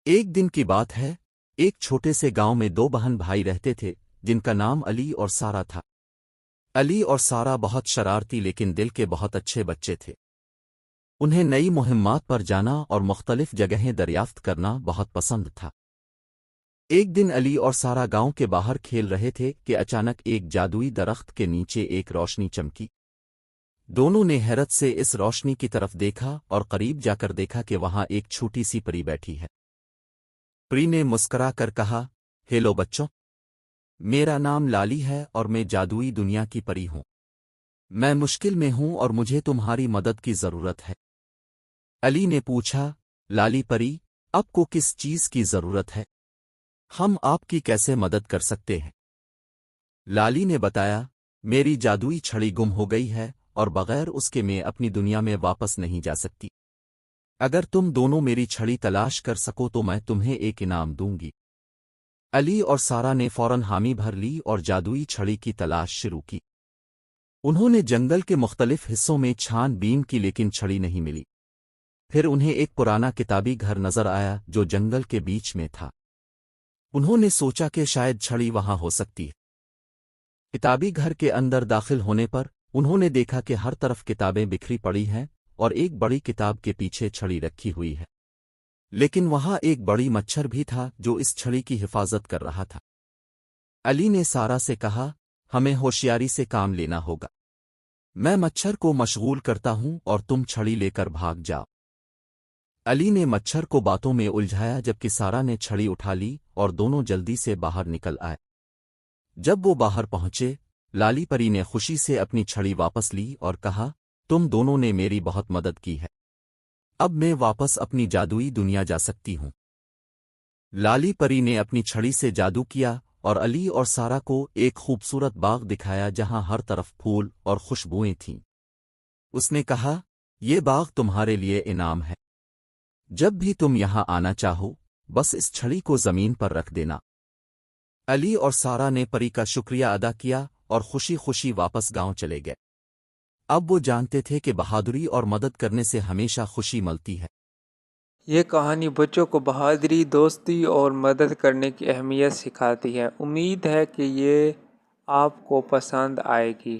ایک دن کی بات ہے، ایک چھوٹے سے گاؤں میں دو بہن بھائی رہتے تھے جن کا نام علی اور سارا تھا۔ علی اور سارا بہت شرارتی لیکن دل کے بہت اچھے بچے تھے۔ انہیں نئی مہمات پر جانا اور مختلف جگہیں دریافت کرنا بہت پسند تھا۔ ایک دن علی اور سارا گاؤں کے باہر کھیل رہے تھے کہ اچانک ایک جادوئی درخت کے نیچے ایک روشنی چمکی۔ دونوں نے حیرت سے اس روشنی کی طرف دیکھا اور قریب جا کر دیکھا کہ وہاں ایک چھوٹی سی پری بیٹھی ہے۔ پری نے مسکرا کر کہا، ہیلو بچوں، میرا نام لالی ہے اور میں جادوئی دنیا کی پری ہوں۔ میں مشکل میں ہوں اور مجھے تمہاری مدد کی ضرورت ہے۔ علی نے پوچھا، لالی پری، آپ کو کس چیز کی ضرورت ہے؟ ہم آپ کی کیسے مدد کر سکتے ہیں؟ لالی نے بتایا، میری جادوئی چھڑی گم ہو گئی ہے اور بغیر اس کے میں اپنی دنیا میں واپس نہیں جا سکتی۔ اگر تم دونوں میری چھڑی تلاش کر سکو تو میں تمہیں ایک انعام دوں گی۔ علی اور سارا نے فوراً حامی بھر لی اور جادوئی چھڑی کی تلاش شروع کی۔ انہوں نے جنگل کے مختلف حصوں میں چھان بین کی لیکن چھڑی نہیں ملی۔ پھر انہیں ایک پرانا کتابی گھر نظر آیا جو جنگل کے بیچ میں تھا۔ انہوں نے سوچا کہ شاید چھڑی وہاں ہو سکتی ہے۔ کتابی گھر کے اندر داخل ہونے پر انہوں نے دیکھا کہ ہر طرف کتابیں بکھری پڑی ہیں اور ایک بڑی کتاب کے پیچھے چھڑی رکھی ہوئی ہے۔ لیکن وہاں ایک بڑی مچھر بھی تھا جو اس چھڑی کی حفاظت کر رہا تھا۔ علی نے سارا سے کہا، ہمیں ہوشیاری سے کام لینا ہوگا۔ میں مچھر کو مشغول کرتا ہوں اور تم چھڑی لے کر بھاگ جاؤ۔ علی نے مچھر کو باتوں میں الجھایا جبکہ سارا نے چھڑی اٹھا لی اور دونوں جلدی سے باہر نکل آئے۔ جب وہ باہر پہنچے، لالی پری نے خوشی سے اپنی چھڑی واپس لی اور کہا، تم دونوں نے میری بہت مدد کی ہے۔ اب میں واپس اپنی جادوئی دنیا جا سکتی ہوں۔ لالی پری نے اپنی چھڑی سے جادو کیا اور علی اور سارا کو ایک خوبصورت باغ دکھایا جہاں ہر طرف پھول اور خوشبوئیں تھیں۔ اس نے کہا، یہ باغ تمہارے لیے انعام ہے۔ جب بھی تم یہاں آنا چاہو، بس اس چھڑی کو زمین پر رکھ دینا۔ علی اور سارا نے پری کا شکریہ ادا کیا اور خوشی خوشی واپس گاؤں چلے گئے۔ اب وہ جانتے تھے کہ بہادری اور مدد کرنے سے ہمیشہ خوشی ملتی ہے۔ یہ کہانی بچوں کو بہادری، دوستی اور مدد کرنے کی اہمیت سکھاتی ہے۔ امید ہے کہ یہ آپ کو پسند آئے گی۔